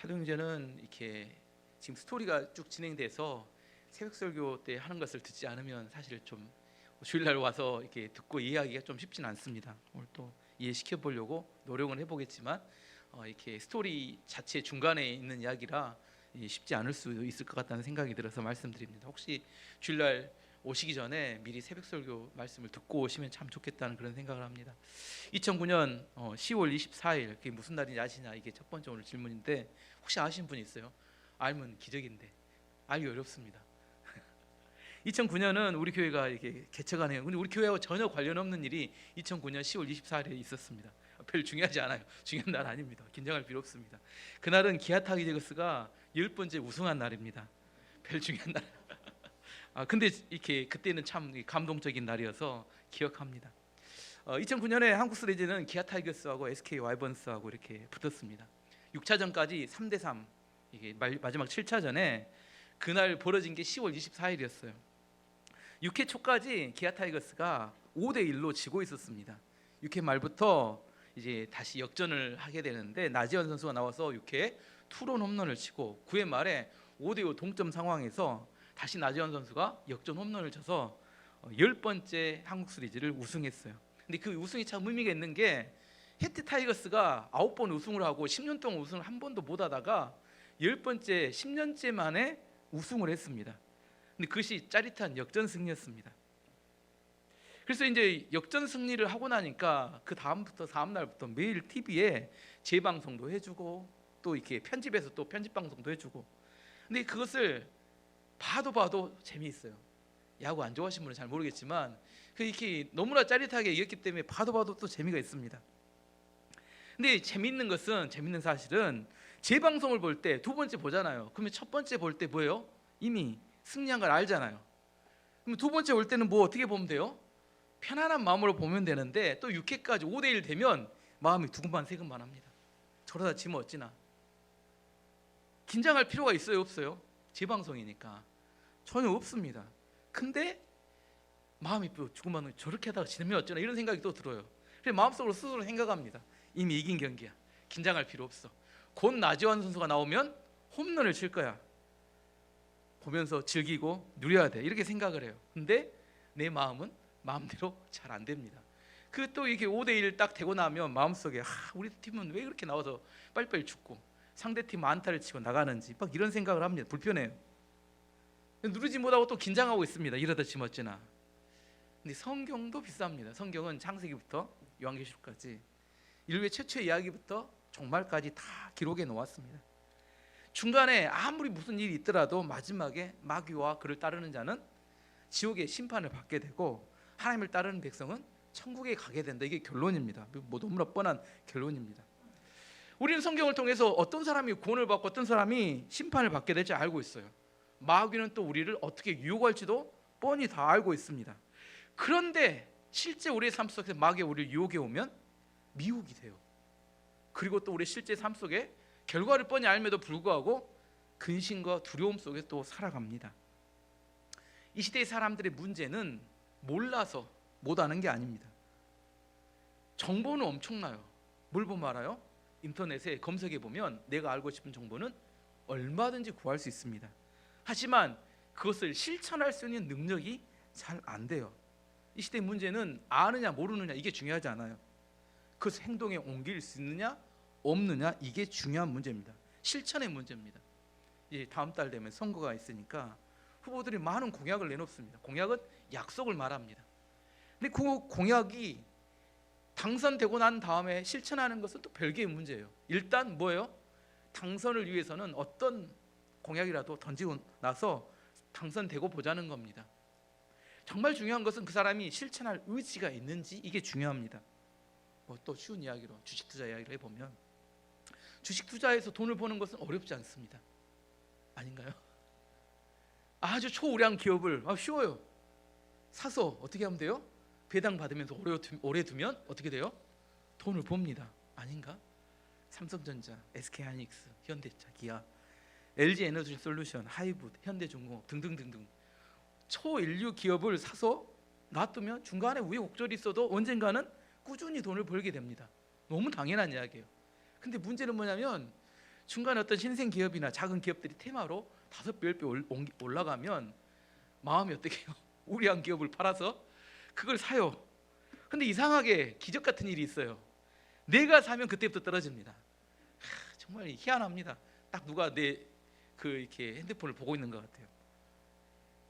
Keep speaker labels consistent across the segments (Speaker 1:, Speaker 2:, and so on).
Speaker 1: 사도행전은 이렇게 지금 스토리가 쭉 진행돼서 새벽 설교 때 하는 것을 듣지 않으면 사실 좀 주일날 와서 이렇게 듣고 이해하기가 좀 쉽진 않습니다. 오늘 또 이해시켜 보려고 노력은 해보겠지만 이렇게 스토리 자체 중간에 있는 이야기라 쉽지 않을 수 있을 것 같다는 생각이 들어서 말씀드립니다. 혹시 주일날 오시기 전에 미리 새벽 설교 말씀을 듣고 오시면 참 좋겠다는 그런 생각을 합니다. 2009년 10월 24일 그게 무슨 날인지 아시냐? 이게 첫 번째 오늘 질문인데 혹시 아시는 분 있어요? 알면 기적인데 알기 어렵습니다. 2009년은 우리 교회가 이렇게 개척한 해요. 근데 우리 교회와 전혀 관련 없는 일이 2009년 10월 24일에 있었습니다. 별 중요하지 않아요. 중요한 날 아닙니다. 긴장할 필요 없습니다. 그날은 기아 타이거스가 10번째 우승한 날입니다. 별 중요한 날. 근데 이렇게 그때는 참 감동적인 날이어서 기억합니다. 2009년에 한국 시리즈는 기아 타이거스하고 SK 와이번스하고 이렇게 붙었습니다. 6차전까지 3대3 이게 마지막 7차전에 그날 벌어진 게 10월 24일이었어요. 6회 초까지 기아 타이거스가 5대1로 지고 있었습니다. 6회 말부터 이제 다시 역전을 하게 되는데 나지원 선수가 나와서 6회에 투런 홈런을 치고 9회 말에 5대5 동점 상황에서 다시 나지원 선수가 역전 홈런을 쳐서 10번째 한국 시리즈를 우승했어요. 근데 그 우승이 참 의미가 있는 게 해태 타이거스가 9번 우승을 하고 10년 동안 우승을 한 번도 못 하다가 10번째 10년째 만에 우승을 했습니다. 근데 그것이 짜릿한 역전 승리였습니다. 그래서 이제 역전 승리를 하고 나니까 그 다음 날부터 매일 TV에 재방송도 해주고 또 이렇게 편집해서 또 편집 방송도 해주고. 근데 그것을 봐도 재미있어요. 야구 안 좋아하시는 분은 잘 모르겠지만 이렇게 너무나 짜릿하게 이겼기 때문에 봐도 또 재미가 있습니다. 근데 재미있는 사실은 재방송을 볼 때 두 번째 보잖아요. 그러면 첫 번째 볼 때 뭐예요? 이미 승리한 걸 알잖아요. 그럼 두 번째 올 때는 뭐 어떻게 보면 돼요? 편안한 마음으로 보면 되는데 또 6회까지 5대1 되면 마음이 두근반세근반 합니다. 저러다 지면 어찌나. 긴장할 필요가 있어요, 없어요? 재방송이니까 전혀 없습니다. 근데 마음이 조금만 저렇게 하다가 지면 어쩌나 이런 생각이 또 들어요. 그래서 마음속으로 스스로 생각합니다. 이미 이긴 경기야. 긴장할 필요 없어. 곧 나지완 선수가 나오면 홈런을 칠 거야. 보면서 즐기고 누려야 돼. 이렇게 생각을 해요. 근데 내 마음은 마음대로 잘 안 됩니다. 그 또 이렇게 5대1 딱 되고 나면 마음속에 우리 팀은 왜 그렇게 나와서 빨리빨리 죽고 상대팀 안타를 치고 나가는지 막 이런 생각을 합니다. 불편해요. 누르지 못하고 또 긴장하고 있습니다. 이러다 지면 어쩌나. 근데 성경도 비쌉니다. 성경은 창세기부터 요한계시록까지 인류의 최초의 이야기부터 종말까지 다 기록해 놓았습니다. 중간에 아무리 무슨 일이 있더라도 마지막에 마귀와 그를 따르는 자는 지옥의 심판을 받게 되고 하나님을 따르는 백성은 천국에 가게 된다. 이게 결론입니다. 뭐 너무나 뻔한 결론입니다. 우리는 성경을 통해서 어떤 사람이 구원을 받고 어떤 사람이 심판을 받게 될지 알고 있어요. 마귀는 또 우리를 어떻게 유혹할지도 뻔히 다 알고 있습니다. 그런데 실제 우리의 삶 속에서 마귀가 우리를 유혹해 오면 미혹이 돼요. 그리고 또 우리 실제 삶 속에 결과를 뻔히 알면도 불구하고 근심과 두려움 속에 또 살아갑니다. 이 시대의 사람들의 문제는 몰라서 못하는 게 아닙니다. 정보는 엄청나요. 뭘 보면 알아요? 인터넷에 검색해 보면 내가 알고 싶은 정보는 얼마든지 구할 수 있습니다. 하지만 그것을 실천할 수 있는 능력이 잘 안 돼요. 이 시대의 문제는 아느냐 모르느냐 이게 중요하지 않아요. 그것을 행동에 옮길 수 있느냐 없느냐 이게 중요한 문제입니다. 실천의 문제입니다. 이제 다음 달 되면 선거가 있으니까 후보들이 많은 공약을 내놓습니다. 공약은 약속을 말합니다. 근데 그 공약이 당선되고 난 다음에 실천하는 것은 또 별개의 문제예요. 일단 뭐예요? 당선을 위해서는 어떤 공약이라도 던지고 나서 당선되고 보자는 겁니다. 정말 중요한 것은 그 사람이 실천할 의지가 있는지 이게 중요합니다. 뭐 또 쉬운 이야기로 주식 투자 이야기를 해보면 주식 투자에서 돈을 버는 것은 어렵지 않습니다. 아닌가요? 아주 초우량 기업을 쉬워요. 사서 어떻게 하면 돼요? 배당 받으면서 오래 두면 어떻게 돼요? 돈을 법니다. 아닌가? 삼성전자, SK하이닉스, 현대차, 기아, LG에너지솔루션, 하이브드, 현대중공업 등등등등 초인류 기업을 사서 놔두면 중간에 우여곡절이 있어도 언젠가는 꾸준히 돈을 벌게 됩니다. 너무 당연한 이야기예요. 근데 문제는 뭐냐면 중간에 어떤 신생 기업이나 작은 기업들이 테마로 5배, 10배 올라가면 마음이 어떻게 해요? 우리한 기업을 팔아서 그걸 사요. 근데 이상하게 기적 같은 일이 있어요. 내가 사면 그때부터 떨어집니다. 정말 희한합니다. 딱 누가 내 이렇게 핸드폰을 보고 있는 것 같아요.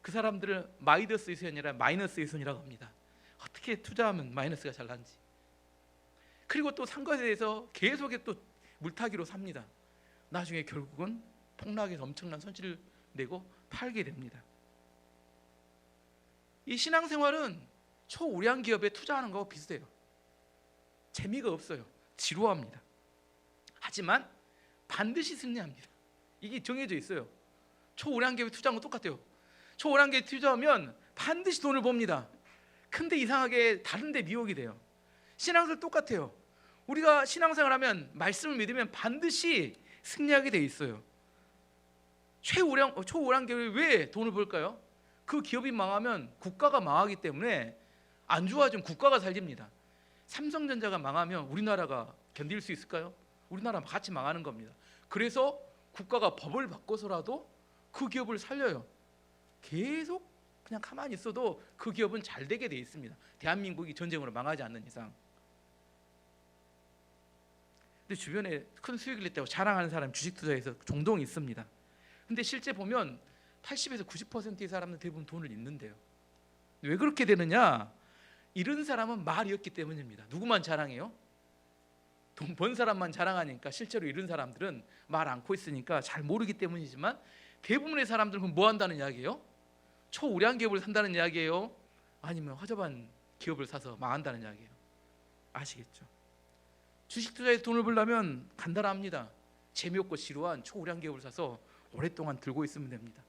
Speaker 1: 그 사람들을 마이너스의 손이 아니라 마이너스의 손이라고 합니다. 어떻게 투자하면 마이너스가 잘 나는지. 그리고 또 산 것에 대해서 계속 또 물타기로 삽니다. 나중에 결국은 폭락해서 엄청난 손실을 내고 팔게 됩니다. 이 신앙생활은 초우량 기업에 투자하는 거와 비슷해요. 재미가 없어요. 지루합니다. 하지만 반드시 승리합니다. 이게 정해져 있어요. 초우량 기업에 투자한 거 똑같아요. 초우량 기업에 투자하면 반드시 돈을 법니다. 근데 이상하게 다른 데 미혹이 돼요. 신앙생활 똑같아요. 우리가 신앙생활하면 말씀을 믿으면 반드시 승리하게 돼 있어요. 초우량 기업이 왜 돈을 벌까요? 그 기업이 망하면 국가가 망하기 때문에 안 좋아지면 국가가 살립니다. 삼성전자가 망하면 우리나라가 견딜 수 있을까요? 우리나라 같이 망하는 겁니다. 그래서 국가가 법을 바꿔서라도 그 기업을 살려요. 계속 그냥 가만히 있어도 그 기업은 잘 되게 돼 있습니다. 대한민국이 전쟁으로 망하지 않는 이상. 근데 주변에 큰 수익을 냈다고 자랑하는 사람 주식 투자에서 종종 있습니다. 근데 실제 보면 80에서 90%의 사람은 대부분 돈을 잃는데요. 왜 그렇게 되느냐? 잃은 사람은 말이 없기 때문입니다. 누구만 자랑해요? 돈 번 사람만 자랑하니까 실제로 잃은 사람들은 말 않고 있으니까 잘 모르기 때문이지만 대부분의 사람들은 뭐 한다는 이야기예요? 초우량 기업을 산다는 이야기예요? 아니면 허접한 기업을 사서 망한다는 이야기예요? 아시겠죠? 주식 투자에 돈을 벌려면 간단합니다. 재미없고 지루한 초우량 기업을 사서 오랫동안 들고 있으면 됩니다.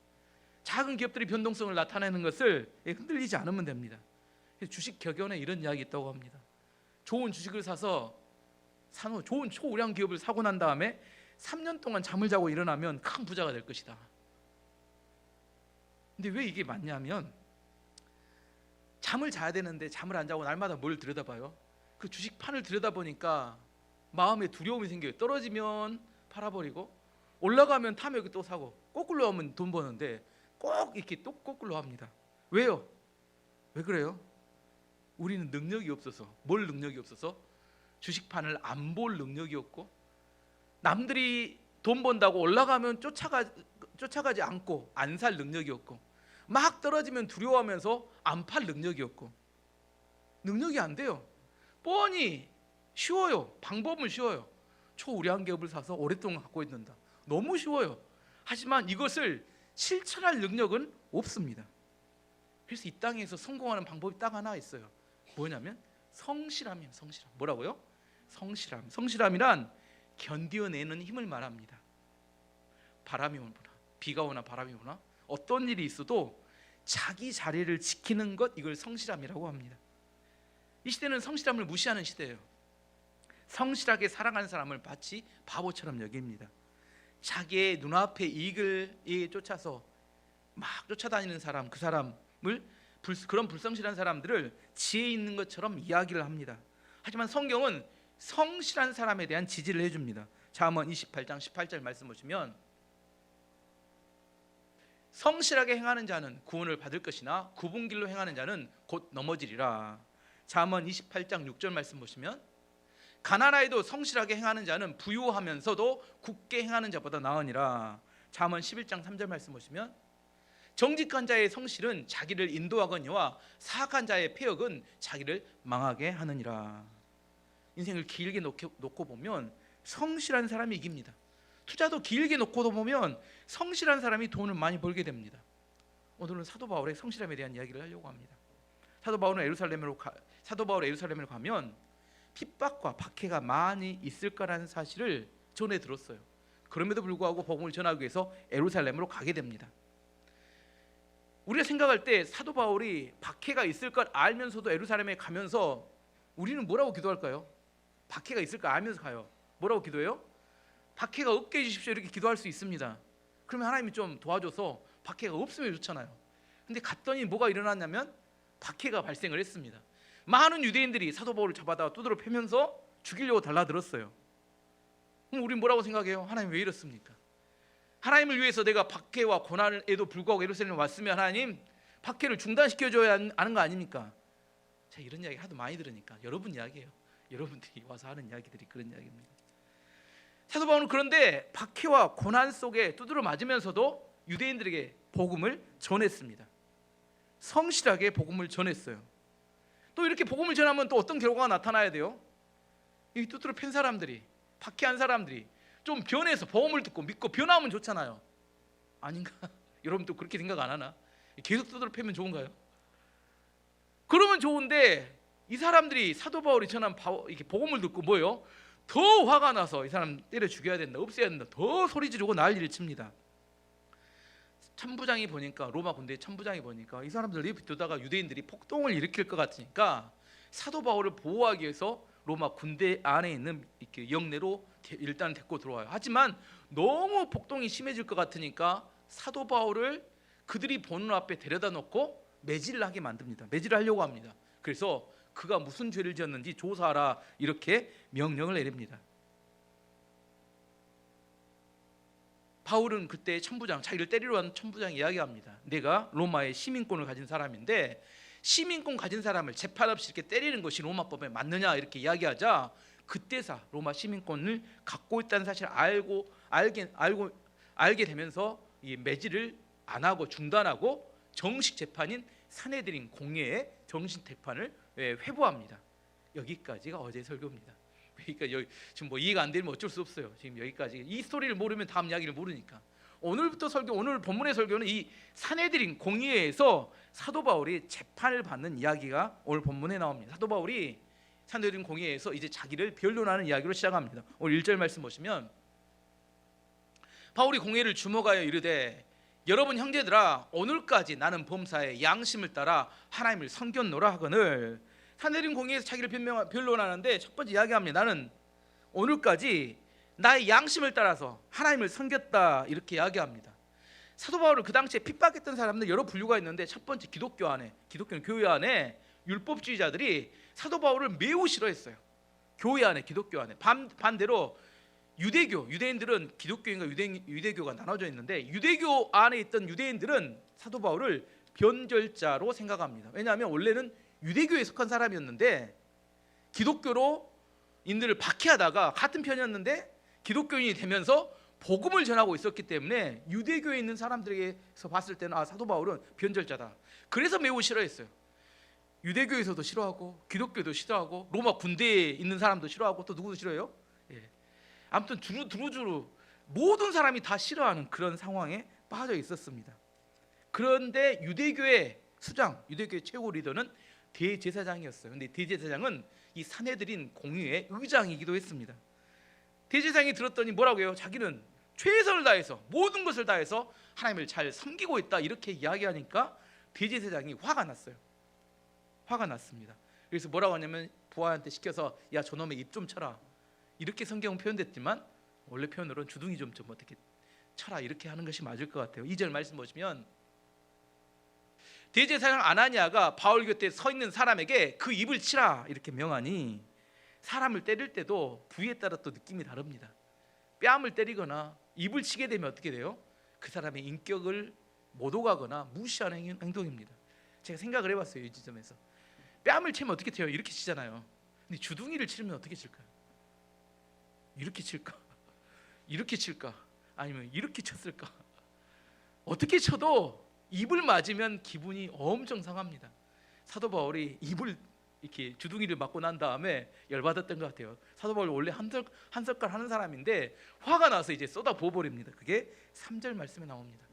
Speaker 1: 작은 기업들이 변동성을 나타내는 것을 흔들리지 않으면 됩니다. 주식 격언에 이런 이야기 있다고 합니다. 좋은 주식을 사서 좋은 초우량 기업을 사고 난 다음에 3년 동안 잠을 자고 일어나면 큰 부자가 될 것이다. 근데 왜 이게 맞냐면 잠을 자야 되는데 잠을 안 자고 날마다 뭘 들여다봐요? 그 주식판을 들여다보니까 마음에 두려움이 생겨요. 떨어지면 팔아버리고 올라가면 탐욕이 또 사고 거꾸로 하면 돈 버는데 꼭 이렇게 또 거꾸로 합니다. 왜요? 왜 그래요? 우리는 능력이 없어서. 뭘 능력이 없어서? 주식판을 안 볼 능력이 없고 남들이 돈 번다고 올라가면 쫓아가지 않고 안 살 능력이 없고 막 떨어지면 두려워하면서 안 팔 능력이 없고 능력이 안 돼요. 뻔히 쉬워요. 방법은 쉬워요. 초우량 기업을 사서 오랫동안 갖고 있는다. 너무 쉬워요. 하지만 이것을 실천할 능력은 없습니다. 그래서 이 땅에서 성공하는 방법이 딱 하나 있어요. 뭐냐면 성실함이에요. 성실함. 뭐라고요? 성실함. 성실함이란 견뎌내는 힘을 말합니다. 바람이 오나 비가 오나 바람이 오나 어떤 일이 있어도 자기 자리를 지키는 것, 이걸 성실함이라고 합니다. 이 시대는 성실함을 무시하는 시대예요. 성실하게 살아가는 사람을 마치 바보처럼 여깁니다. 자기의 눈앞의 이익을 쫓아서 막 쫓아다니는 사람, 그 사람을 그런 불성실한 사람들을 지혜 있는 것처럼 이야기를 합니다. 하지만 성경은 성실한 사람에 대한 지지를 해줍니다. 잠언 28장 18절 말씀 보시면 성실하게 행하는 자는 구원을 받을 것이나 굽은 길로 행하는 자는 곧 넘어지리라. 잠언 28장 6절 말씀 보시면 가난하여도 성실하게 행하는 자는 부유하면서도 굳게 행하는 자보다 나으니라. 잠언 11장 3절 말씀 보시면 정직한 자의 성실은 자기를 인도하거니와 사악한 자의 패역은 자기를 망하게 하느니라. 인생을 길게 놓고 보면 성실한 사람이 이깁니다. 투자도 길게 놓고 보면 성실한 사람이 돈을 많이 벌게 됩니다. 오늘은 사도 바울의 성실함에 대한 이야기를 하려고 합니다. 사도 바울은 예루살렘으로 가면 핍박과 박해가 많이 있을 거라는 사실을 전해 들었어요. 그럼에도 불구하고 복음을 전하기 위해서 예루살렘으로 가게 됩니다. 우리가 생각할 때 사도 바울이 박해가 있을 걸 알면서도 예루살렘에 가면서 우리는 뭐라고 기도할까요? 박해가 있을 걸 알면서 가요. 뭐라고 기도해요? 박해가 없게 해주십시오, 이렇게 기도할 수 있습니다. 그러면 하나님이 좀 도와줘서 박해가 없으면 좋잖아요. 근데 갔더니 뭐가 일어났냐면 박해가 발생을 했습니다. 많은 유대인들이 사도 바울을 잡아다가 두드러 패면서 죽이려고 달라들었어요. 그럼 우리 뭐라고 생각해요? 하나님 왜 이렇습니까? 하나님을 위해서 내가 박해와 고난에도 불구하고 예루살렘에 왔으면 하나님 박해를 중단시켜줘야 하는 거 아닙니까? 제가 이런 이야기 하도 많이 들으니까 여러분 이야기예요. 여러분들이 와서 하는 이야기들이 그런 이야기입니다. 사도 바울은 그런데 박해와 고난 속에 두드려 맞으면서도 유대인들에게 복음을 전했습니다. 성실하게 복음을 전했어요. 또 이렇게 복음을 전하면 또 어떤 결과가 나타나야 돼요? 이 두드려 팬 사람들이, 박해한 사람들이 좀 변해서 복음을 듣고 믿고 변하면 좋잖아요. 아닌가? 여러분도 그렇게 생각 안 하나? 계속 두드려 패면 좋은가요? 그러면 좋은데 이 사람들이 사도 바울이 전한 이렇게 복음을 듣고 뭐요? 더 화가 나서 이 사람 때려 죽여야 된다, 없애야 된다, 더 소리 지르고 난리를 칩니다. 천부장이 보니까, 로마 군대 천부장이 보니까 이 사람들이 붙다가 유대인들이 폭동을 일으킬 것 같으니까 사도 바울을 보호하기 위해서 로마 군대 안에 있는 이렇게 영내로 일단 데리고 들어와요. 하지만 너무 폭동이 심해질 것 같으니까 사도 바울을 그들이 보는 앞에 데려다 놓고 매질을 하게 만듭니다. 매질을 하려고 합니다. 그래서 그가 무슨 죄를 지었는지 조사하라 이렇게 명령을 내립니다. 바울은 그때 천부장, 자기를 때리러 온 천부장이 이야기합니다. 내가 로마의 시민권을 가진 사람인데 시민권 가진 사람을 재판 없이 이렇게 때리는 것이 로마법에 맞느냐 이렇게 이야기하자 그때서 로마 시민권을 갖고 있다는 사실을 알게 되면서 이 매질을 안 하고 중단하고 정식 재판인 산헤드린 공회에 정식 재판을 회부합니다. 여기까지가 어제 설교입니다. 그러니까 지금 뭐 이해가 안 되면 어쩔 수 없어요. 지금 여기까지 이 스토리를 모르면 다음 이야기를 모르니까 오늘부터 설교, 오늘 본문의 설교는 이 산헤드린 공의회에서 사도 바울이 재판을 받는 이야기가 오늘 본문에 나옵니다. 사도 바울이 산헤드린 공의회에서 이제 자기를 변론하는 이야기로 시작합니다. 오늘 1절 말씀 보시면 바울이 공회를 주목하여 이르되 여러분 형제들아 오늘까지 나는 범사에 양심을 따라 하나님을 섬겼노라 하거늘. 산헤드린 공회에서 자기를 변론하는데 첫 번째 이야기합니다. 나는 오늘까지 나의 양심을 따라서 하나님을 섬겼다 이렇게 이야기합니다. 사도 바울을 그 당시에 핍박했던 사람들 여러 분류가 있는데 첫 번째 기독교는 교회 안에 율법주의자들이 사도 바울을 매우 싫어했어요. 교회 안에, 기독교 안에. 반대로 유대인들은 기독교인과 유대교가 나눠져 있는데 유대교 안에 있던 유대인들은 사도 바울을 변절자로 생각합니다. 왜냐하면 원래는 유대교에 속한 사람이었는데 기독교로 인들을 박해하다가 같은 편이었는데 기독교인이 되면서 복음을 전하고 있었기 때문에 유대교에 있는 사람들에게서 봤을 때는 사도 바울은 변절자다. 그래서 매우 싫어했어요. 유대교에서도 싫어하고 기독교도 싫어하고 로마 군대에 있는 사람도 싫어하고 또 누구도 싫어해요? 아무튼 두루두루 모든 사람이 다 싫어하는 그런 상황에 빠져 있었습니다. 그런데 유대교의 수장, 유대교의 최고 리더는 대제사장이었어요. 근데 대제사장은 이 산헤드린 공의회 의장이기도 했습니다. 대제사장이 들었더니 뭐라고 해요? 자기는 최선을 다해서 모든 것을 다해서 하나님을 잘 섬기고 있다 이렇게 이야기하니까 대제사장이 화가 났어요. 화가 났습니다. 그래서 뭐라고 하냐면 부하한테 시켜서 야 저놈의 입 좀 쳐라 이렇게 성경은 표현됐지만 원래 표현으로는 주둥이 좀 어떻게 쳐라 이렇게 하는 것이 맞을 것 같아요. 2절 말씀 보시면 대제사장 아나니아가 바울 곁에 서 있는 사람에게 그 입을 치라 이렇게 명하니 사람을 때릴 때도 부위에 따라 또 느낌이 다릅니다. 뺨을 때리거나 입을 치게 되면 어떻게 돼요? 그 사람의 인격을 못 오가거나 무시하는 행동입니다. 제가 생각을 해봤어요. 이 지점에서 뺨을 치면 어떻게 쳐요? 이렇게 치잖아요. 근데 주둥이를 치면 어떻게 칠까요? 이렇게 칠까? 이렇게 칠까? 아니면 이렇게 쳤을까? 어떻게 쳐도 입을 맞으면 기분이 엄청 상합니다. 사도 바울이 입을 이렇게 주둥이를 맞고 난 다음에 열받았던 것 같아요. 사도 바울 원래 한 젓갈 하는 사람인데 화가 나서 이제 쏟아 부어버립니다. 그게 3절 말씀에 나옵니다.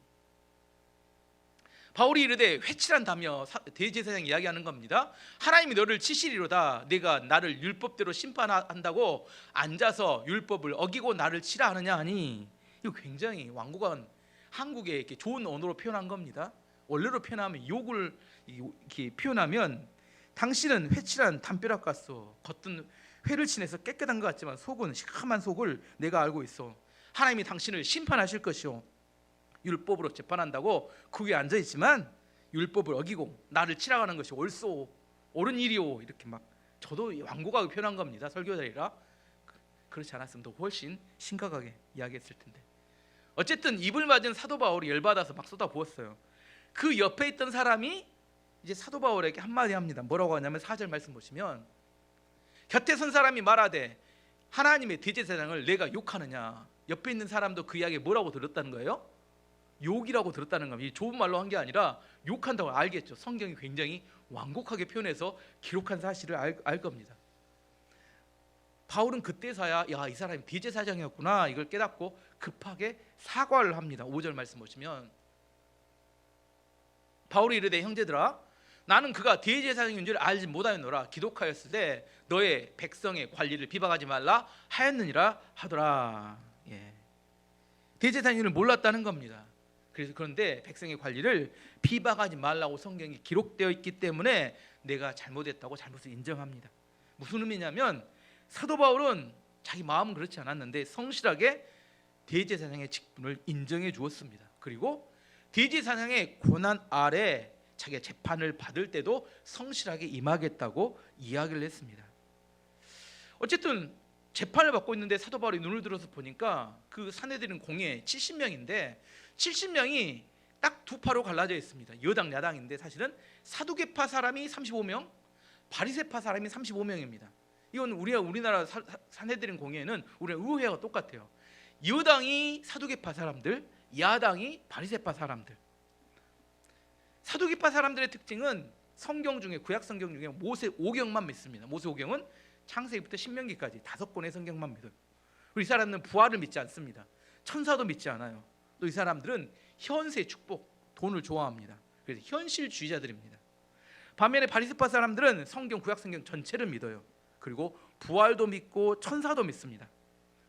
Speaker 1: 바울이 이르되 회칠한다며 대제사장이 이야기하는 겁니다. 하나님이 너를 치시리로다. 내가 나를 율법대로 심판한다고 앉아서 율법을 어기고 나를 치라 하느냐 하니 이거 굉장히 완곡한 한국에 이렇게 좋은 언어로 표현한 겁니다. 원래로 표현하면 욕을 이렇게 표현하면 당신은 회칠한 담벼락 같소. 겉은 회를 친해서 깨끗한 것 같지만 속은 시커먼 속을 내가 알고 있어. 하나님이 당신을 심판하실 것이오. 율법으로 재판한다고 그 위에 앉아 있지만 율법을 어기고 나를 치라가는 것이 옳소 옳은 일이오 이렇게 막 저도 완곡하게 표현한 겁니다. 설교자리라 그렇지 않았으면 더 훨씬 심각하게 이야기했을 텐데. 어쨌든 입을 맞은 사도 바울이 열받아서 막 쏟아부었어요. 그 옆에 있던 사람이 이제 사도 바울에게 한마디 합니다. 뭐라고 하냐면 4절 말씀 보시면, 곁에 선 사람이 말하되 하나님의 대제사장을 내가 욕하느냐. 옆에 있는 사람도 그 이야기 뭐라고 들었다는 거예요? 욕이라고 들었다는 겁니다. 이 좁은 말로 한 게 아니라 욕한다고 알겠죠. 성경이 굉장히 완곡하게 표현해서 기록한 사실을 알 겁니다. 바울은 그때서야 이 사람이 대제사장이었구나 이걸 깨닫고 급하게 사과를 합니다. 5절 말씀 보시면, 바울이 이르되 형제들아, 나는 그가 대제사장인 줄 알지 못하였노라. 기독하였을 때 너의 백성의 관리를 비방하지 말라 하였느니라 하더라. 대제사장을 몰랐다는 겁니다. 그런데 백성의 관리를 비방하지 말라고 성경이 기록되어 있기 때문에 내가 잘못했다고 잘못을 인정합니다. 무슨 의미냐면, 사도 바울은 자기 마음은 그렇지 않았는데 성실하게 대제사장의 직분을 인정해 주었습니다. 그리고 대제사장의 고난 아래 자기가 재판을 받을 때도 성실하게 임하겠다고 이야기를 했습니다. 어쨌든 재판을 받고 있는데 사도 바울이 눈을 들어서 보니까 그 산헤드린 공회 70명인데 70명이 딱 두 파로 갈라져 있습니다. 여당 야당인데 사실은 사두개파 사람이 35명, 바리새파 사람이 35명입니다. 이건 우리나라 산헤드린 공회에는 우리 의회가 똑같아요. 여당이 사두개파 사람들, 야당이 바리새파 사람들. 사두개파 사람들의 특징은 성경 중에, 구약 성경 중에 모세오경만 믿습니다. 모세오경은 창세기부터 신명기까지 5권의 성경만 믿어요. 그리고 이 사람들은 부활을 믿지 않습니다. 천사도 믿지 않아요. 또 이 사람들은 현세 축복, 돈을 좋아합니다. 그래서 현실주의자들입니다. 반면에 바리새파 사람들은 성경, 구약 성경 전체를 믿어요. 그리고 부활도 믿고 천사도 믿습니다.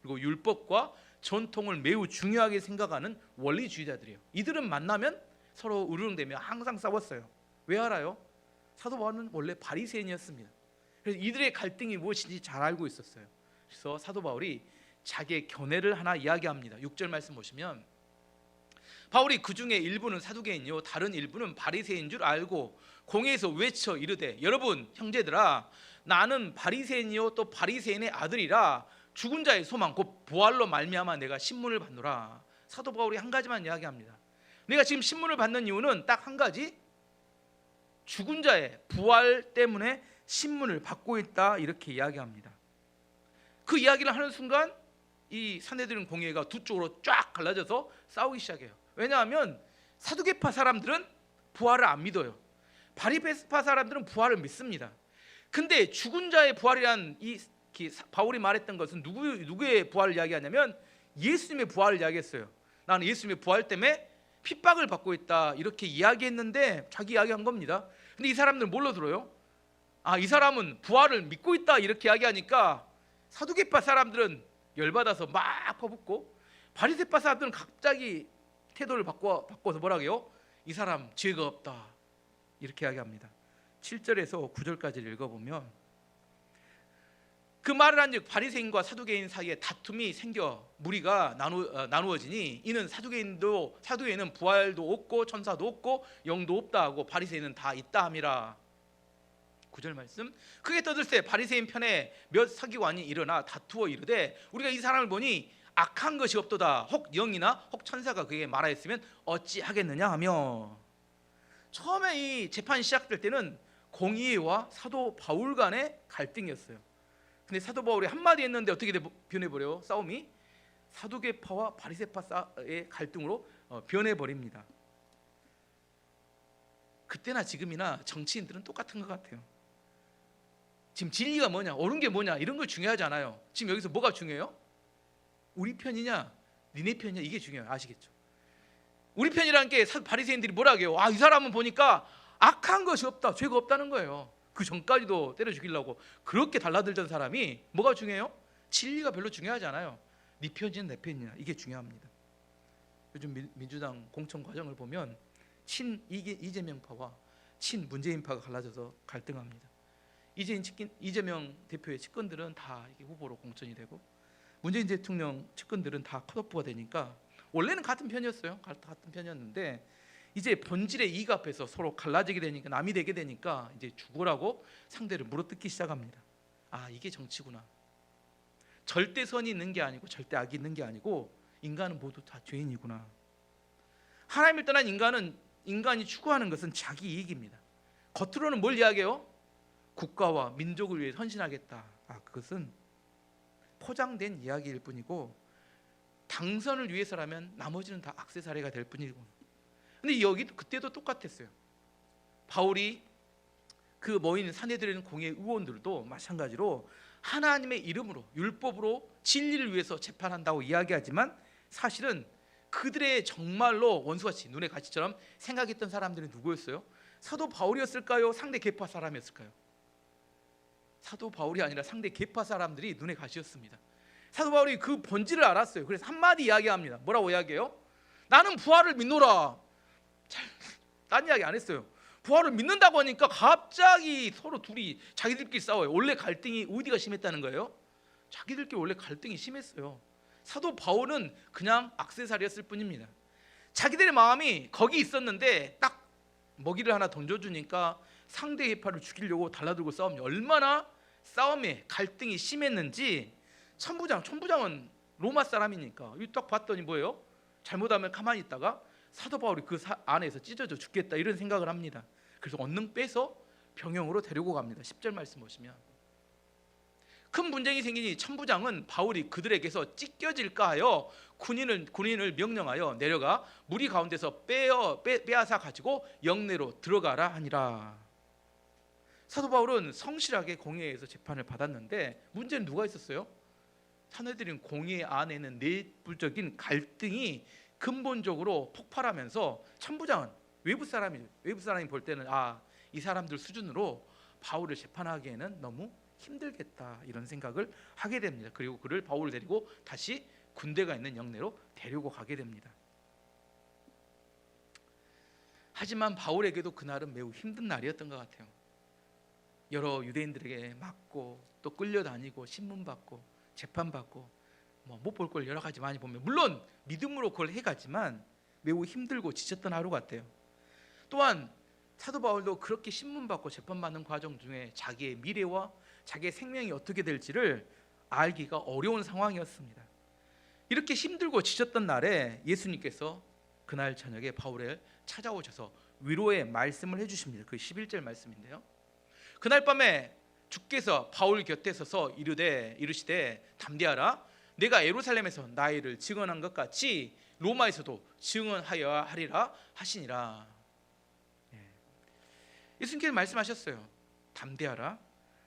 Speaker 1: 그리고 율법과 전통을 매우 중요하게 생각하는 원리주의자들이에요. 이들은 만나면 서로 으르렁대며 항상 싸웠어요. 왜 알아요? 사도 바울은 원래 바리새인이었습니다. 그래서 이들의 갈등이 무엇인지 잘 알고 있었어요. 그래서 사도 바울이 자기의 견해를 하나 이야기합니다. 6절 말씀 보시면, 바울이 그 중에 일부는 사두개인이요 다른 일부는 바리새인 줄 알고 공회에서 외쳐 이르되, 여러분 형제들아, 나는 바리새인이요 또 바리새인의 아들이라 죽은 자의 소망 곧 부활로 말미암아 내가 신문을 받노라. 사도 바울이 한 가지만 이야기합니다. 내가 지금 신문을 받는 이유는 딱 한 가지, 죽은 자의 부활 때문에 신문을 받고 있다, 이렇게 이야기합니다. 그 이야기를 하는 순간 이 산헤드린 공회가 두 쪽으로 쫙 갈라져서 싸우기 시작해요. 왜냐하면 사두개파 사람들은 부활을 안 믿어요. 바리새파 사람들은 부활을 믿습니다. 근데 죽은 자의 부활이란 바울이 말했던 것은 누구의 부활을 이야기하냐면 예수님의 부활을 이야기했어요. 나는 예수님의 부활 때문에 핍박을 받고 있다, 이렇게 이야기했는데 자기 이야기한 겁니다. 근데 이 사람들은 뭘로 들어요? 이 사람은 부활을 믿고 있다, 이렇게 이야기하니까 사두개파 사람들은 열받아서 막 퍼붓고, 바리새파 사람들은 갑자기 태도를 바꿔서 뭐라고 해요? 이 사람 죄가 없다, 이렇게 이야기합니다. 7절에서 9절까지를 읽어보면, 그 말을 한즉 바리새인과 사두개인 사이에 다툼이 생겨 무리가 나누어지니, 이는 사두개인은 부활도 없고 천사도 없고 영도 없다 하고 바리새인은 다 있다 함이라. 9절 말씀, 크게 떠들세 바리새인 편에 몇 서기관이 일어나 다투어 이르되, 우리가 이 사람을 보니 악한 것이 없도다. 혹 영이나 혹 천사가 그에게 말하였으면 어찌하겠느냐 하며. 처음에 이 재판이 시작될 때는 공의회와 사도 바울 간의 갈등이었어요. 근데 사도 바울이 한마디 했는데 어떻게 변해버려요? 싸움이 사두개파와 바리새파의 갈등으로 변해버립니다. 그때나 지금이나 정치인들은 똑같은 것 같아요. 지금 진리가 뭐냐, 옳은 게 뭐냐, 이런 거 중요하지 않아요. 지금 여기서 뭐가 중요해요? 우리 편이냐 니네 편이냐, 이게 중요해요. 아시겠죠? 우리 편이라는 게 바리새인들이 뭐라고 해요? 이 사람은 보니까 악한 것이 없다, 죄가 없다는 거예요. 그 전까지도 때려 죽이려고 그렇게 달라들던 사람이 뭐가 중요해요? 진리가 별로 중요하지 않아요. 네 편이냐 내 편이냐, 이게 중요합니다. 요즘 민주당 공천 과정을 보면 친 이재명파와 친 문재인파가 갈라져서 갈등합니다. 이재명 대표의 측근들은 다 후보로 공천이 되고, 문재인 대통령 측근들은 다 컷오프가 되니까, 원래는 같은 편이었어요. 같은 편이었는데 이제 본질의 이익 앞에서 서로 갈라지게 되니까, 남이 되게 되니까 이제 죽으라고 상대를 물어뜯기 시작합니다. 이게 정치구나. 절대 선이 있는 게 아니고 절대 악이 있는 게 아니고 인간은 모두 다 죄인이구나. 하나님을 떠난 인간이 추구하는 것은 자기 이익입니다. 겉으로는 뭘 이야기해요? 국가와 민족을 위해 헌신하겠다. 그것은 포장된 이야기일 뿐이고 당선을 위해서라면 나머지는 다 액세서리가 될 뿐이고. 근데 여기 그때도 똑같았어요. 바울이 그 모인 산헤드린 공회 의원들도 마찬가지로 하나님의 이름으로 율법으로 진리를 위해서 재판한다고 이야기하지만 사실은 그들의 정말로 원수같이 눈의 가시처럼 생각했던 사람들이 누구였어요? 사도 바울이었을까요? 상대 계파 사람이었을까요? 사도 바울이 아니라 상대 계파 사람들이 눈의 가시였습니다. 사도 바울이 그 본질을 알았어요. 그래서 한마디 이야기합니다. 뭐라고 이야기해요? 나는 부활을 믿노라. 딴 이야기 안 했어요. 부활을 믿는다고 하니까 갑자기 서로 둘이 자기들끼리 싸워요. 원래 갈등이 어디가 심했다는 거예요? 자기들끼리 원래 갈등이 심했어요. 사도 바울은 그냥 액세서리였을 뿐입니다. 자기들의 마음이 거기 있었는데 딱 먹이를 하나 던져주니까 상대 계파를 죽이려고 달라들고 싸우면 얼마나 싸움에 갈등이 심했는지. 천부장은 로마 사람이니까 딱 봤더니 뭐예요? 잘못하면 가만히 있다가 사도 바울이 그 안에서 찢어져 죽겠다 이런 생각을 합니다. 그래서 얼른 빼서 병영으로 데리고 갑니다. 10절 말씀 보시면 큰 분쟁이 생기니 천부장은 바울이 그들에게서 찢겨질까 하여 군인을 명령하여 내려가 무리 가운데서 빼앗아 가지고 영내로 들어가라 하니라. 사도 바울은 성실하게 공회에서 재판을 받았는데 문제는 누가 있었어요? 산헤드린 공회 안에는 내부적인 갈등이 근본적으로 폭발하면서 천부장은 외부 사람이 볼 때는 이 사람들 수준으로 바울을 재판하기에는 너무 힘들겠다 이런 생각을 하게 됩니다. 그리고 그를 바울을 데리고 다시 군대가 있는 영내로 데리고 가게 됩니다. 하지만 바울에게도 그날은 매우 힘든 날이었던 것 같아요. 여러 유대인들에게 맞고 또 끌려다니고 신문받고 재판받고 못 볼 걸 여러 가지 많이 보면 물론 믿음으로 그걸 해가지만 매우 힘들고 지쳤던 하루 같아요. 또한 사도 바울도 그렇게 신문받고 재판받는 과정 중에 자기의 미래와 자기의 생명이 어떻게 될지를 알기가 어려운 상황이었습니다. 이렇게 힘들고 지쳤던 날에 예수님께서 그날 저녁에 바울을 찾아오셔서 위로의 말씀을 해주십니다. 그 11절 말씀인데요. 그날 밤에 주께서 바울 곁에 서서 이르시되 담대하라. 내가 예루살렘에서 나의 일을 증언한 것 같이 로마에서도 증언하여야 하리라 하시니라. 예수님께서 말씀하셨어요. 담대하라.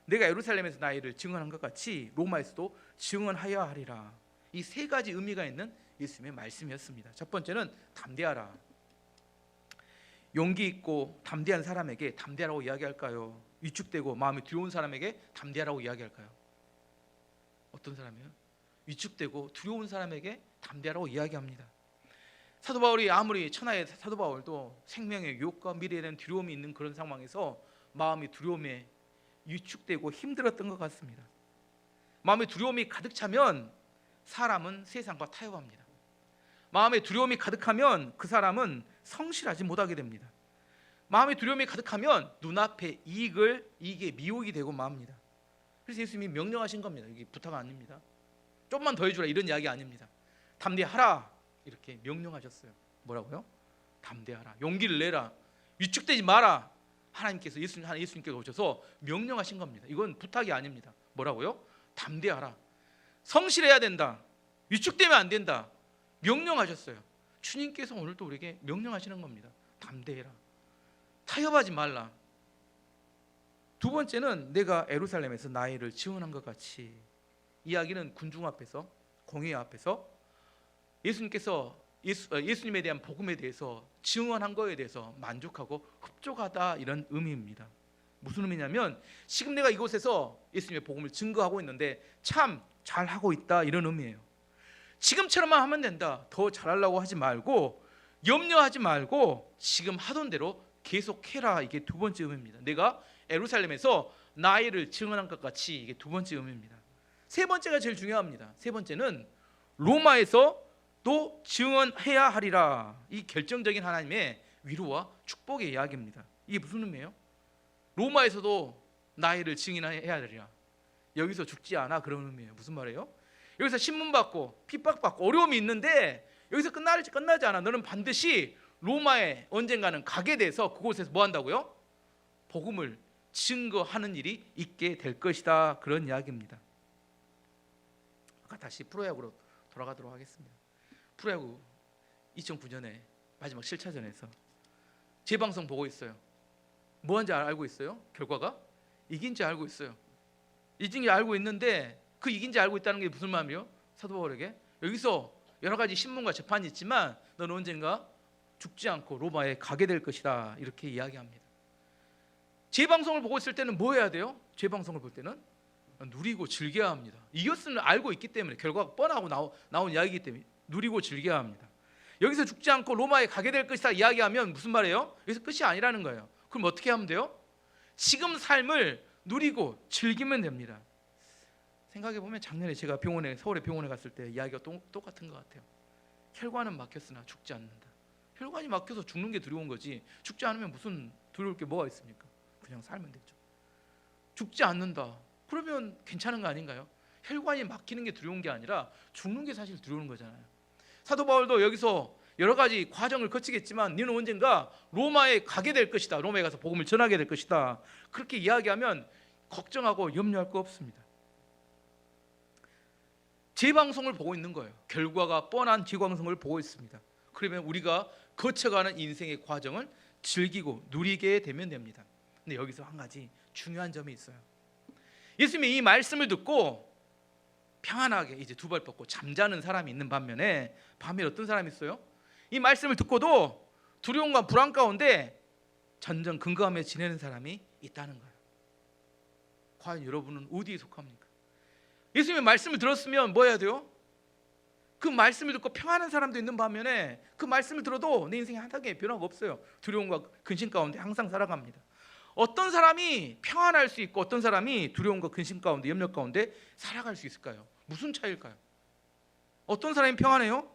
Speaker 1: 내가 예루살렘에서 나의 일을 증언한 것 같이 로마에서도 증언하여야 하리라. 이 세 가지 의미가 있는 예수님의 말씀이었습니다. 첫 번째는 담대하라. 용기 있고 담대한 사람에게 담대하라고 이야기할까요? 위축되고 마음이 두려운 사람에게 담대하라고 이야기할까요? 어떤 사람이에요? 위축되고 두려운 사람에게 담대하라고 이야기합니다. 사도 바울이 아무리 천하의 사도 바울도 생명의 유혹과 미래에 대한 두려움이 있는 그런 상황에서 마음이 두려움에 위축되고 힘들었던 것 같습니다. 마음에 두려움이 가득 차면 사람은 세상과 타협합니다. 마음에 두려움이 가득하면 그 사람은 성실하지 못하게 됩니다. 마음에 두려움이 가득하면 눈앞의 이익에 미혹이 되고 맙니다. 그래서 예수님이 명령하신 겁니다. 이게 부탁 아닙니다. 좀만 더 해주라 이런 이야기 아닙니다. 담대하라 이렇게 명령하셨어요. 뭐라고요? 담대하라. 용기를 내라. 위축되지 마라. 예수님께서 오셔서 명령하신 겁니다. 이건 부탁이 아닙니다. 뭐라고요? 담대하라. 성실해야 된다. 위축되면 안 된다. 명령하셨어요. 주님께서 오늘도 우리에게 명령하시는 겁니다. 담대해라. 타협하지 말라. 두 번째는 내가 예루살렘에서 나의 일을 증언한 것 같이. 이야기는 군중 앞에서 공회 앞에서 예수님에 대한 복음에 대해서 증언한 거에 대해서 만족하고 흡족하다 이런 의미입니다. 무슨 의미냐면 지금 내가 이곳에서 예수님의 복음을 증거하고 있는데 참 잘하고 있다 이런 의미예요. 지금처럼만 하면 된다. 더 잘하려고 하지 말고 염려하지 말고 지금 하던 대로 계속해라. 이게 두 번째 의미입니다. 내가 예루살렘에서 나의 일을 증언한 것 같이. 이게 두 번째 의미입니다. 세 번째가 제일 중요합니다. 세 번째는 로마에서 또 증언해야 하리라. 이 결정적인 하나님의 위로와 축복의 이야기입니다. 이게 무슨 의미예요? 로마에서도 나의 일을 증인해야 하리라. 여기서 죽지 않아 그런 의미예요. 무슨 말이에요? 여기서 신문받고 핍박받고 어려움이 있는데 여기서 끝나지 않아. 너는 반드시 로마에 언젠가는 가게 돼서 그곳에서 뭐 한다고요? 복음을 증거하는 일이 있게 될 것이다. 그런 이야기입니다. 아까 다시 프로야구로 돌아가도록 하겠습니다. 프로야구 2009년에 마지막 7차전에서 재방송 보고 있어요. 뭐한지 알고 있어요? 결과가 이긴지 알고 있어요. 이긴지 알고 있는데 그 이긴지 알고 있다는 게 무슨 마음이요? 사도 바울에게 여기서 여러 가지 신문과 재판이 있지만 너는 언젠가 죽지 않고 로마에 가게 될 것이다. 이렇게 이야기합니다. 재방송을 보고 있을 때는 뭐 해야 돼요? 재방송을 볼 때는 누리고 즐겨야 합니다. 이것을 알고 있기 때문에 결과가 뻔하고 나온 이야기이기 때문에 누리고 즐겨야 합니다. 여기서 죽지 않고 로마에 가게 될 것이다 이야기하면 무슨 말이에요? 여기서 끝이 아니라는 거예요. 그럼 어떻게 하면 돼요? 지금 삶을 누리고 즐기면 됩니다. 생각해보면 작년에 제가 서울의 병원에 갔을 때 이야기가 똑같은 것 같아요. 혈관은 막혔으나 죽지 않는다. 혈관이 막혀서 죽는 게 두려운 거지 죽지 않으면 무슨 두려울 게 뭐가 있습니까? 그냥 살면 되죠. 죽지 않는다. 그러면 괜찮은 거 아닌가요? 혈관이 막히는 게 두려운 게 아니라 죽는 게 사실 두려운 거잖아요. 사도 바울도 여기서 여러 가지 과정을 거치겠지만 너는 언젠가 로마에 가게 될 것이다. 로마에 가서 복음을 전하게 될 것이다. 그렇게 이야기하면 걱정하고 염려할 거 없습니다. 재방송을 보고 있는 거예요. 결과가 뻔한 재방송을 보고 있습니다. 그러면 우리가 거쳐가는 인생의 과정을 즐기고 누리게 되면 됩니다. 근데 여기서 한 가지 중요한 점이 있어요. 예수님이 이 말씀을 듣고 평안하게 이제 두 발 뻗고 잠자는 사람이 있는 반면에 밤에 어떤 사람이 있어요? 이 말씀을 듣고도 두려움과 불안 가운데 전전 근거하며 지내는 사람이 있다는 거예요. 과연 여러분은 어디에 속합니까? 예수님의 말씀을 들었으면 뭐 해야 돼요? 그 말씀을 듣고 평안한 사람도 있는 반면에 그 말씀을 들어도 내 인생에 하나의 변화가 없어요. 두려움과 근심 가운데 항상 살아갑니다. 어떤 사람이 평안할 수 있고 어떤 사람이 두려움과 근심 가운데 염려 가운데 살아갈 수 있을까요? 무슨 차이일까요? 어떤 사람이 평안해요?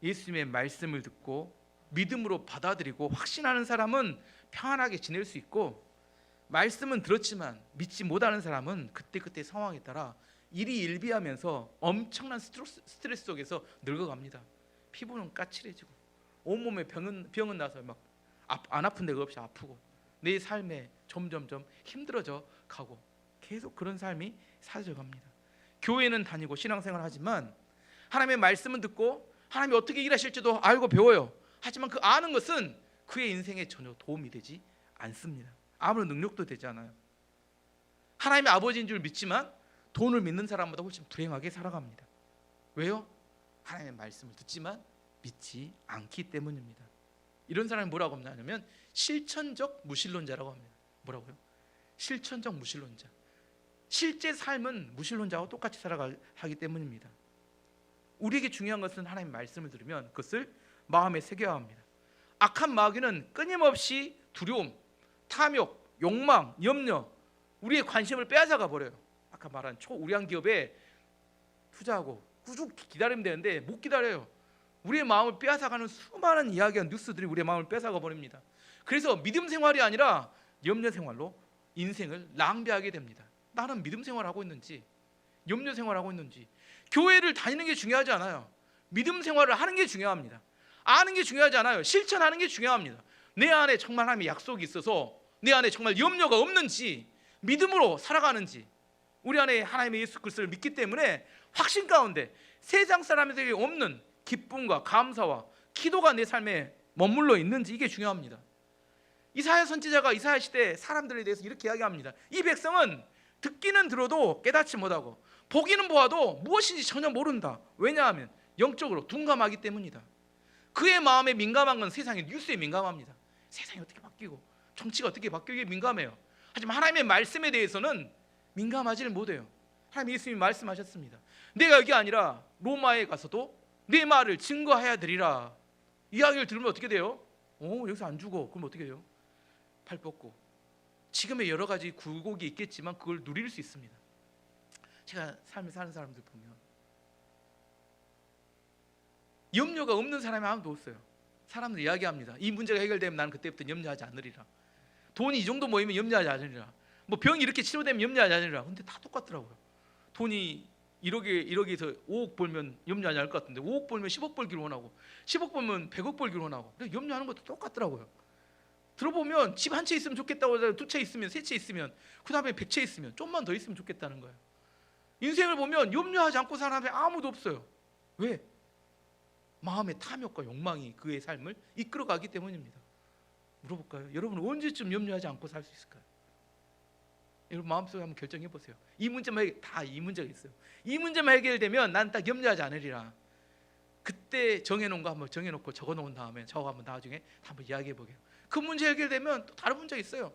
Speaker 1: 예수님의 말씀을 듣고 믿음으로 받아들이고 확신하는 사람은 평안하게 지낼 수 있고, 말씀은 들었지만 믿지 못하는 사람은 그때 상황에 따라 일희일비하면서 엄청난 스트레스 속에서 늙어갑니다. 피부는 까칠해지고 온몸에 병은 나서 막 안 아픈 데가 없이 아프고 내 삶에 점점점 힘들어져 가고 계속 그런 삶이 사라져갑니다. 교회는 다니고 신앙생활을 하지만 하나님의 말씀은 듣고 하나님이 어떻게 일하실지도 알고 배워요. 하지만 그 아는 것은 그의 인생에 전혀 도움이 되지 않습니다. 아무런 능력도 되지 않아요. 하나님의 아버지인 줄 믿지만 돈을 믿는 사람보다 훨씬 불행하게 살아갑니다. 왜요? 하나님의 말씀을 듣지만 믿지 않기 때문입니다. 이런 사람이 뭐라고 하냐면 실천적 무신론자라고 합니다. 뭐라고요? 실천적 무신론자. 실제 삶은 무신론자와 똑같이 살아가기 때문입니다. 우리에게 중요한 것은 하나님의 말씀을 들으면 그것을 마음에 새겨야 합니다. 악한 마귀는 끊임없이 두려움, 탐욕, 욕망, 염려, 우리의 관심을 빼앗아가 버려요. 아까 말한 초우량 기업에 투자하고 꾸준히 기다리면 되는데 못 기다려요. 우리의 마음을 빼앗아가는 수많은 이야기와 뉴스들이 우리의 마음을 빼앗아가 버립니다. 그래서 믿음 생활이 아니라 염려 생활로 인생을 낭비하게 됩니다. 나는 믿음 생활하고 있는지 염려 생활하고 있는지. 교회를 다니는 게 중요하지 않아요. 믿음 생활을 하는 게 중요합니다. 아는 게 중요하지 않아요. 실천하는 게 중요합니다. 내 안에 정말 하나님의 약속이 있어서 내 안에 정말 염려가 없는지, 믿음으로 살아가는지, 우리 안에 하나님의 예수 그리스도를 믿기 때문에 확신 가운데 세상 사람들에게 없는 기쁨과 감사와 기도가 내 삶에 머물러 있는지, 이게 중요합니다. 이사야 선지자가 이사야 시대 사람들에 대해서 이렇게 이야기합니다. 이 백성은 듣기는 들어도 깨닫지 못하고 보기는 보아도 무엇인지 전혀 모른다. 왜냐하면 영적으로 둔감하기 때문이다. 그의 마음에 민감한 건 세상의 뉴스에 민감합니다. 세상이 어떻게 바뀌고 정치가 어떻게 바뀌기에 민감해요. 하지만 하나님의 말씀에 대해서는 민감하지를 못해요. 하나님 예수님이 말씀하셨습니다. 내가 여기 아니라 로마에 가서도 내 말을 증거해야 되리라. 이야기를 들으면 어떻게 돼요? 여기서 안 죽어. 그럼 어떻게 돼요? 팔 뻗고 지금의 여러 가지 굴곡이 있겠지만 그걸 누릴 수 있습니다. 제가 삶을 사는 사람들 보면 염려가 없는 사람이 아무도 없어요. 사람들이 이야기합니다. 이 문제가 해결되면 나는 그때부터 염려하지 않으리라. 돈이 이 정도 모이면 염려하지 않으리라. 뭐 병이 이렇게 치료되면 염려하지 않으리라. 근데 다 똑같더라고요. 돈이 1억에서 5억 벌면 염려하지 않을 것 같은데 5억 벌면 10억 벌기를 원하고 10억 벌면 100억 벌기를 원하고 염려하는 것도 똑같더라고요. 들어보면 집 한 채 있으면 좋겠다고 하잖아요. 2채 있으면 3채 있으면 그 다음에 100채 있으면 좀만 더 있으면 좋겠다는 거예요. 인생을 보면 염려하지 않고 사는 사람이 아무도 없어요. 왜? 마음의 탐욕과 욕망이 그의 삶을 이끌어가기 때문입니다. 물어볼까요? 여러분은 언제쯤 염려하지 않고 살 수 있을까요? 여러분 마음속에 한번 결정해 보세요. 이 문제만 다 이 문제가 있어요. 이 문제만 해결되면 난 딱 염려하지 않으리라. 그때 정해놓은 거 한번 정해놓고 적어놓은 다음에 저거 한번 나중에 한번 이야기해 보게요. 그 문제 해결되면 또 다른 문제가 있어요.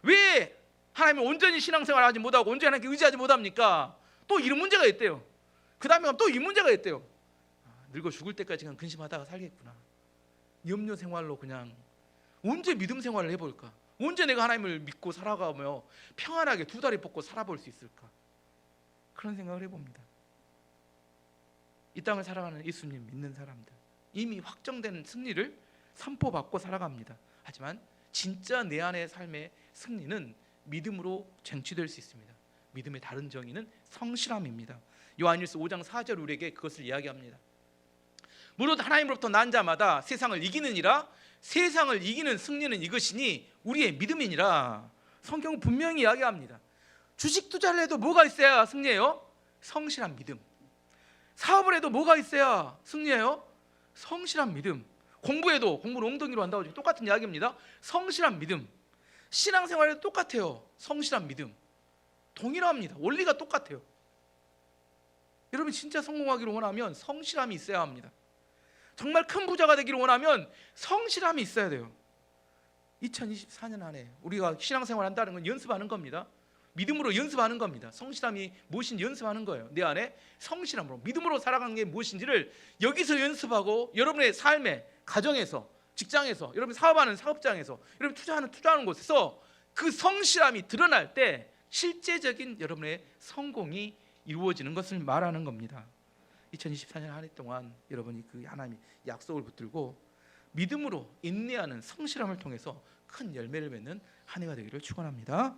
Speaker 1: 왜 하나님을 온전히 신앙생활을 하지 못하고 온전히 하나님께 의지하지 못합니까? 또 이런 문제가 있대요. 그 다음에 또 이 문제가 있대요. 늙어 죽을 때까지 그냥 근심하다가 살겠구나. 염려 생활로 그냥 언제 믿음 생활을 해볼까? 언제 내가 하나님을 믿고 살아가며 평안하게 두 다리 뻗고 살아볼 수 있을까? 그런 생각을 해봅니다. 이 땅을 살아가는 예수님 믿는 사람들 이미 확정된 승리를 선포받고 살아갑니다. 하지만 진짜 내 안의 삶의 승리는 믿음으로 쟁취될 수 있습니다. 믿음의 다른 정의는 성실함입니다. 요한일서 5장 4절 우리에게 그것을 이야기합니다. 무릇 하나님으로부터 난 자마다 세상을 이기느니라. 세상을 이기는 승리는 이것이니 우리의 믿음이니라. 성경은 분명히 이야기합니다. 주식 투자를 해도 뭐가 있어야 승리해요? 성실한 믿음. 사업을 해도 뭐가 있어야 승리해요? 성실한 믿음. 공부해도 공부를 엉덩이로 한다고 똑같은 이야기입니다. 성실한 믿음. 신앙생활에도 똑같아요. 성실한 믿음. 동일합니다. 원리가 똑같아요. 여러분 진짜 성공하기를 원하면 성실함이 있어야 합니다. 정말 큰 부자가 되기를 원하면 성실함이 있어야 돼요. 2024년 안에 우리가 신앙생활 한다는 건 연습하는 겁니다. 믿음으로 연습하는 겁니다. 성실함이 무엇인지 연습하는 거예요. 내 안에 성실함으로 믿음으로 살아가는 게 무엇인지를 여기서 연습하고 여러분의 삶에 가정에서 직장에서 여러분 사업하는 사업장에서 여러분 투자하는 곳에서 그 성실함이 드러날 때 실제적인 여러분의 성공이 이루어지는 것을 말하는 겁니다. 2024년 한 해 동안 여러분이 그 하나님의 약속을 붙들고 믿음으로 인내하는 성실함을 통해서 큰 열매를 맺는 한 해가 되기를 축원합니다.